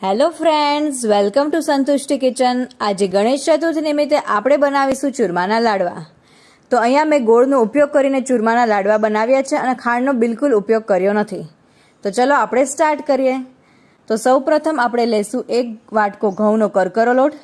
Hello friends, welcome to Santushti kitchen. આજે ગણેશ ચતુર્થી નિમિત્તે આપણે બનાવીશું ચૂરમાના લાડવા. તો અહીંયા મેં ગોળનો ઉપયોગ કરીને ચૂરમાના લાડવા બનાવ્યા છે અને ખાંડનો બિલકુલ ઉપયોગ કર્યો નથી. તો ચલો આપણે સ્ટાર્ટ કરીએ. તો સૌપ્રથમ આપણે લઈશું 1 વાટકો ઘઉંનો કરકરો લોટ.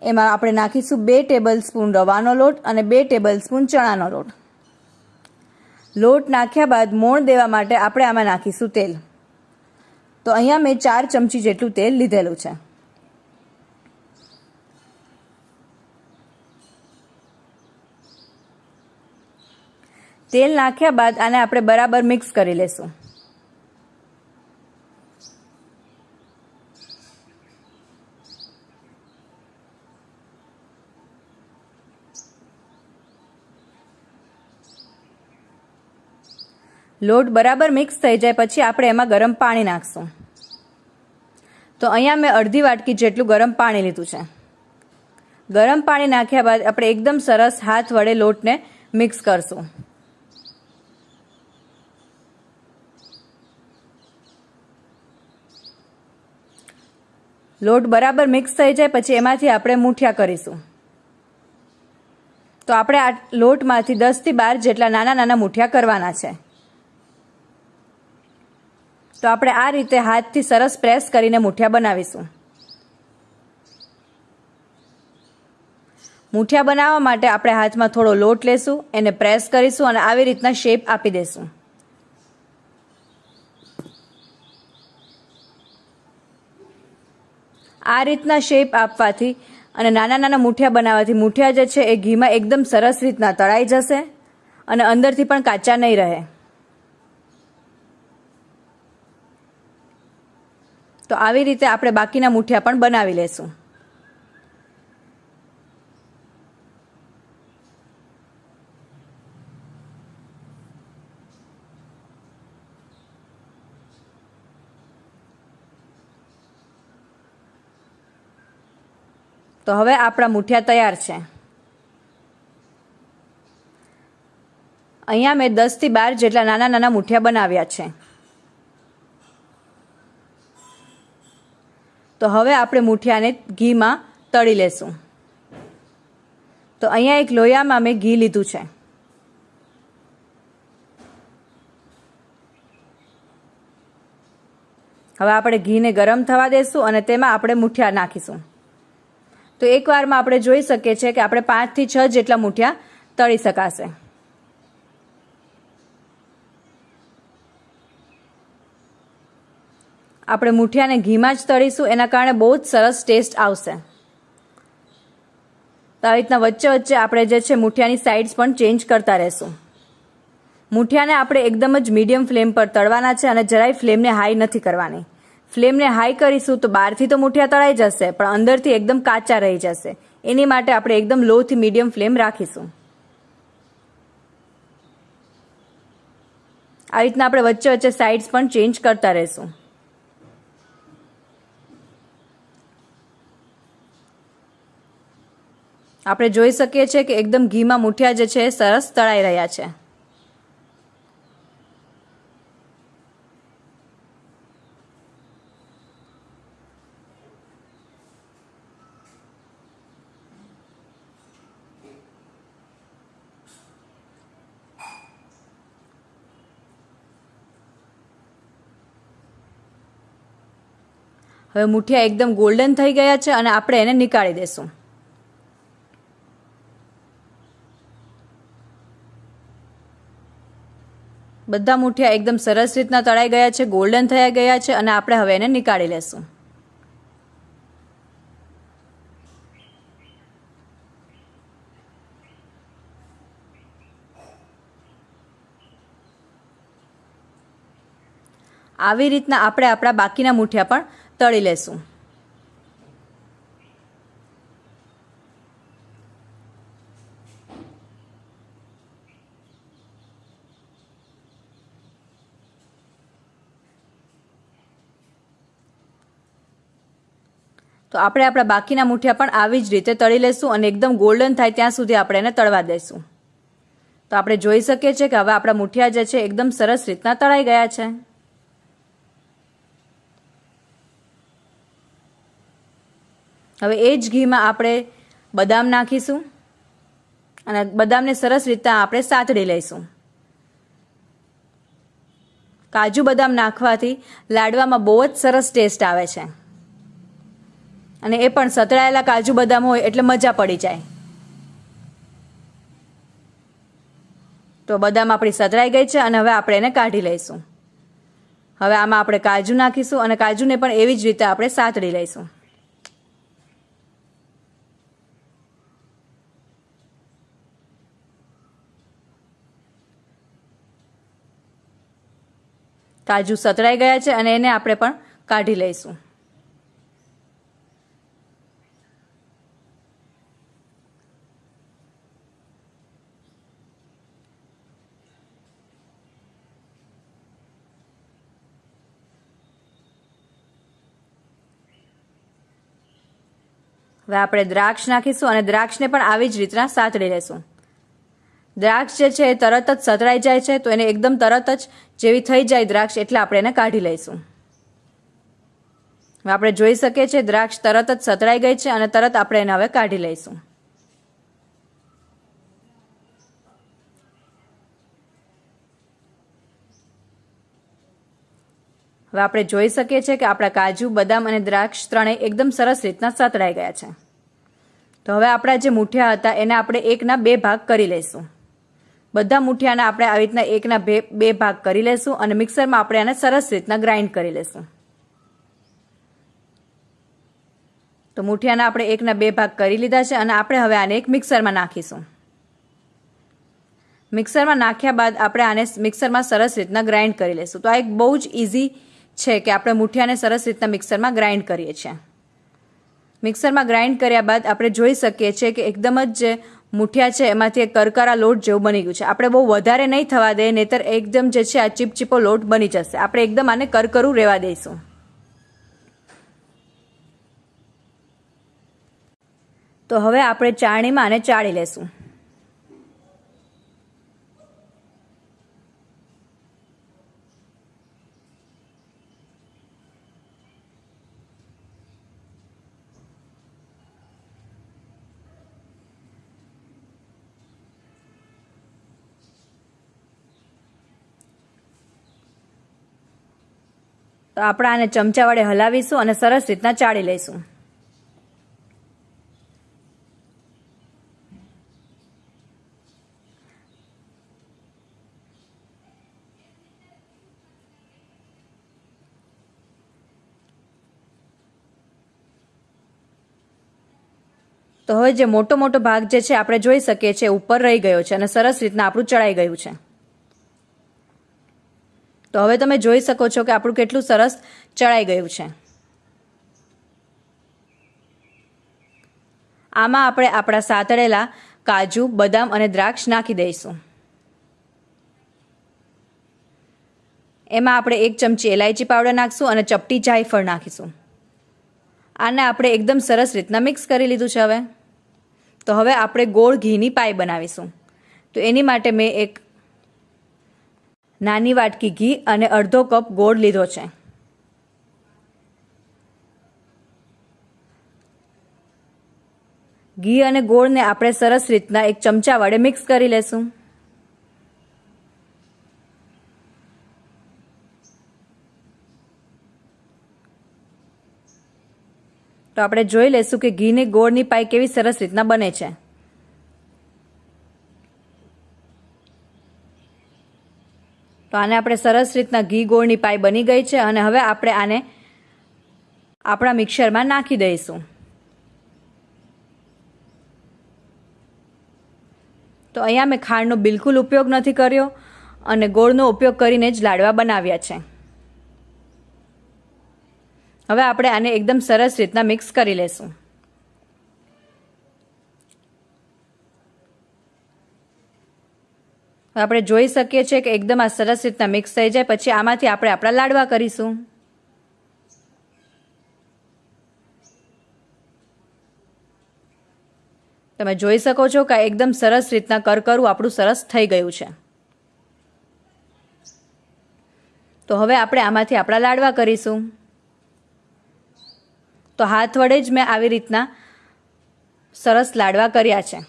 એમાં આપણે નાખીશું 2 ટેબલ સ્પૂન રવાનો લોટ અને 2 ટેબલ સ્પૂન ચણાનો લોટ. લોટ નાખ્યા બાદ મોણ દેવા માટે આપણે આમાં નાખીશું તેલ. તો અહીંયા મેં 4 ચમચી જેટલું તેલ લીધેલું છે. તેલ નાખ્યા બાદ આને આપણે બરાબર મિક્સ કરી લેશું. લોટ બરાબર મિક્સ થઈ જાય પછી આપણે એમાં ગરમ પાણી નાખશું. તો અહીંયા મેં અડધી વાટકી જેટલું ગરમ પાણી લીધું છે. ગરમ પાણી નાખ્યા બાદ આપણે એકદમ સરસ હાથ વડે લોટને મિક્સ કરશું. લોટ બરાબર મિક્સ થઈ જાય પછી એમાંથી આપણે મૂઠિયા કરીશું. તો આપણે આ લોટમાંથી 10 થી 12 જેટલા નાના નાના મૂઠિયા કરવાના છે. તો આપણે આ રીતે હાથથી સરસ પ્રેસ કરીને મૂઠિયા બનાવીશું. મૂઠિયા બનાવવા માટે આપણે હાથમાં થોડો લોટ લેશું, એને પ્રેસ કરીશું અને આવી રીતના શેપ આપી દઈશું. આ રીતના શેપ આપવાથી અને નાના નાના મૂઠિયા બનાવવાથી મૂઠિયા જે છે એ ઘીમાં એકદમ સરસ રીતના તળાઈ જશે અને અંદરથી પણ કાચા નહીં રહે. તો આવી રીતે આપણે બાકીના મૂઠિયા પણ બનાવી લેશું. તો હવે આપણા મૂઠિયા તૈયાર છે. અહીંયા મેં 10 થી 12 જેટલા નાના નાના મૂઠિયા બનાવ્યા છે. તો હવે આપણે મૂઠિયાને ઘીમાં તળી લેશું. તો અહીંયા એક લોયામાં મેં ઘી લીધું છે. હવે આપણે ઘીને ગરમ થવા દેશું અને તેમાં આપણે મૂઠિયા નાખીશું. તો એકવારમાં આપણે જોઈ શકીએ છીએ કે આપણે 5 થી 6 જેટલા મૂઠિયા તળી શકાશે. આપણે મૂઠિયાને ઘીમાં જ તળીશું, એના કારણે બહુ જ સરસ ટેસ્ટ આવશે. તો આવી રીતના વચ્ચે વચ્ચે આપણે જે છે મૂઠિયાની સાઇડ્સ પણ ચેન્જ કરતા રહેશું. મૂઠિયાને આપણે એકદમ જ મીડિયમ ફ્લેમ પર તળવાના છે અને જરાય ફ્લેમને હાઈ નથી કરવાની. ફ્લેમને હાઈ કરીશું તો બહારથી તો મૂઠિયા તળાઈ જશે પણ અંદરથી એકદમ કાચા રહી જશે. એની માટે આપણે એકદમ લો થી મીડિયમ ફ્લેમ રાખીશું. આવી રીતના આપણે વચ્ચે વચ્ચે સાઇડ્સ પણ ચેન્જ કરતા રહેશું. આપણે જોઈ શકીએ છીએ કે એકદમ ઘીમાં મૂઠિયા જે છે સરસ તળાઈ રહ્યા છે. હવે મૂઠિયા એકદમ ગોલ્ડન થઈ ગયા છે અને આપણે એને નીકાળી દેશું. બધા મૂઠિયા એકદમ સરસ રીતના તળાઈ ગયા છે, ગોલ્ડન થઈ ગયા છે અને આપણે હવે એને નીકાળી લેશું. આવી રીતના આપણે આપણા બાકીના મૂઠિયા પણ તળી લેશું. તો આપણે આપણા બાકીના મૂઠિયા પણ આવી જ રીતે તળી લેશું અને એકદમ ગોલ્ડન થાય ત્યાં સુધી આપણે એને તળવા દઈશું. તો આપણે જોઈ શકીએ છીએ કે હવે આપણા મૂઠિયા જે છે એકદમ સરસ રીતના તળાઈ ગયા છે. હવે એ જ ઘીમાં આપણે બદામ નાખીશું અને બદામને સરસ રીતે આપણે સાતળી લઈશું. કાજુ બદામ નાખવાથી લાડવામાં બહુ જ સરસ ટેસ્ટ આવે છે અને એ પણ સતળાયેલા કાજુ બદામ હોય એટલે મજા પડી જાય. તો બદામ આપણી સતળાઈ ગઈ છે અને હવે આપણે એને કાઢી લઈશું. હવે આમાં આપણે કાજુ નાખીશું અને કાજુને પણ એવી જ રીતે આપણે સાતળી લઈશું. કાજુ સતળાઈ ગયા છે અને એને આપણે પણ કાઢી લઈશું. હવે આપણે દ્રાક્ષ નાખીશું અને દ્રાક્ષને પણ આવી જ રીતના સાતળી લઈશું. દ્રાક્ષ જે છે એ તરત જ સતળાઈ જાય છે, તો એને એકદમ તરત જ જેવી થઈ જાય દ્રાક્ષ એટલે આપણે એને કાઢી લઈશું. હવે આપણે જોઈ શકીએ છીએ દ્રાક્ષ તરત જ સતળાઈ ગઈ છે અને તરત આપણે એને હવે કાઢી લઈશું. હવે આપણે જોઈ શકીએ છીએ કે આપણા કાજુ બદામ અને દ્રાક્ષ ત્રણેય એકદમ સરસ રીતના સતળાઈ ગયા છે. તો હવે આપણા જે મૂઠિયા હતા એને આપણે 1/2 ભાગ કરી લઈશું. બધા મૂઠિયાના આપણે આવી રીતના 1/2 ભાગ કરી લઈશું અને મિક્સરમાં આપણે આને સરસ રીતના ગ્રાઇન્ડ કરી લઈશું. તો મૂઠિયાના આપણે 1/2 ભાગ કરી લીધા છે અને આપણે હવે આને એક મિક્સરમાં નાખીશું. મિક્સરમાં નાખ્યા બાદ આપણે આને મિક્સરમાં સરસ રીતના ગ્રાઇન્ડ કરી લઈશું. તો આ એક બહુ જ ઇઝી છે કે આપણે મૂઠિયાને સરસ રીતના મિક્સરમાં ગ્રાઇન્ડ કરીએ છીએ. મિક્સરમાં ગ્રાઇન્ડ કર્યા બાદ આપણે જોઈ શકીએ છીએ કે એકદમ જ જે મૂઠિયા છે એમાંથી એક કરકરા લોટ જેવું બની ગયું છે. આપણે બહુ વધારે નહીં થવા દઈએ, નહીતર એકદમ જે છે આ ચીપચીપો લોટ બની જશે. આપણે એકદમ આને કરકરું રહેવા દઈશું. તો હવે આપણે ચાળણીમાં આને ચાળી લેશું. તો આપણે આને ચમચા વડે હલાવીશું અને સરસ રીતના ચાળી લઈશું. તો હવે જે મોટો ભાગ જે છે આપણે જોઈ શકીએ છીએ ઉપર રહી ગયો છે અને સરસ રીતના આપણું ચડાઈ ગયું છે. તો હવે તમે જોઈ શકો છો કે આપણું કેટલું સરસ ચડાઈ ગયું છે. આમાં આપણે આપણા સાતળેલા કાજુ બદામ અને દ્રાક્ષ નાખી દઈશું. એમાં આપણે 1 ચમચી એલાયચી પાવડર નાખીશું અને ચપટી જાયફળ નાખીશું. આને આપણે એકદમ સરસ રીતના મિક્સ કરી લીધું છે. હવે તો હવે આપણે ગોળ ઘીની પાઈ બનાવીશું. તો એની માટે મેં એક નાની વાટકી ઘી અને અડધો કપ ગોળ લીધો છે. ઘી અને ગોળને આપણે સરસ રીતના એક ચમચા વડે મિક્સ કરી લેશું. તો આપણે જોઈ લેશું કે ઘી ને ગોળની પાઈ કેવી સરસ રીતના બને છે. તો આને આપણે સરસ રીતના ઘી ગોળની પાઈ બની ગઈ છે અને હવે આપણે આને આપણા મિક્સરમાં નાખી દઈશું. તો અહીંયા મેં ખાંડનો બિલકુલ ઉપયોગ નથી કર્યો અને ગોળનો ઉપયોગ કરીને જ લાડવા બનાવ્યા છે. હવે આપણે આને એકદમ સરસ રીતના મિક્સ કરી લેશું. આપણે જોઈ શકીએ છીએ કે એકદમ આ સરસ રીતના મિક્સ થઈ જાય પછી આમાંથી આપણે આપણા લાડવા કરીશું. તમે જોઈ શકો છો કે એકદમ સરસ રીતના કરકરું આપણું સરસ થઈ ગયું છે. તો હવે આપણે આમાંથી આપણા લાડવા કરીશું. તો હાથ વડે જ મેં આવી રીતના સરસ લાડવા કર્યા છે.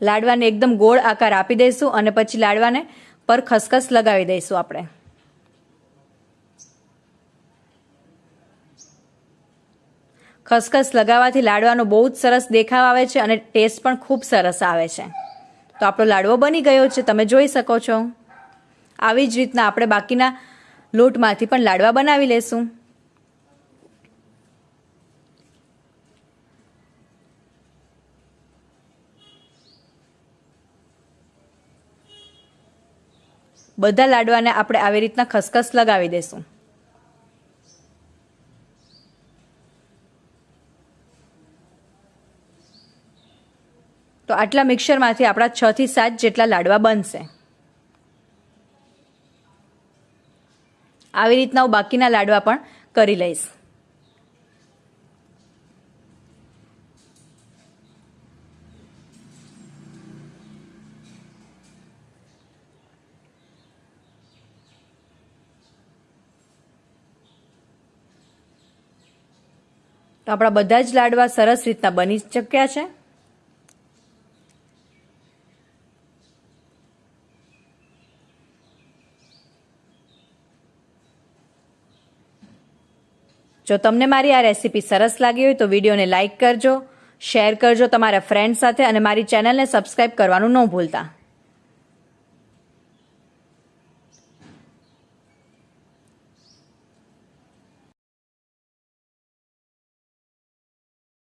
લાડવાને એકદમ ગોળ આકાર આપી દઈશું અને પછી લાડવાને પર ખસખસ લગાવી દઈશું આપણે. ખસખસ લગાવવાથી લાડવાનો બહુ જ સરસ દેખાવ આવે છે અને ટેસ્ટ પણ ખૂબ સરસ આવે છે. તો આપણો લાડવો બની ગયો છે, તમે જોઈ શકો છો. આવી જ રીતના આપણે બાકીના લોટમાંથી પણ લાડવા બનાવી લેશું. બધા લાડવાને આપણે આવી રીતના ખસખસ લગાવી દઈશું. તો આટલા મિક્સરમાંથી આપણા 6 થી 7 જેટલા લાડવા બનશે. આવી રીતના હું બાકીના લાડવા પણ કરી લઈશ. તો આપણા બધા જ લાડવા સરસ રીતના બની ચૂક્યા છે. જો તમને મારી આ રેસીપી સરસ લાગી હોય તો વિડીયોને લાઇક કરજો, શેર કરજો તમારા ફ્રેન્ડ સાથે અને મારી ચેનલને સબસ્ક્રાઇબ કરવાનું ન ભૂલતા.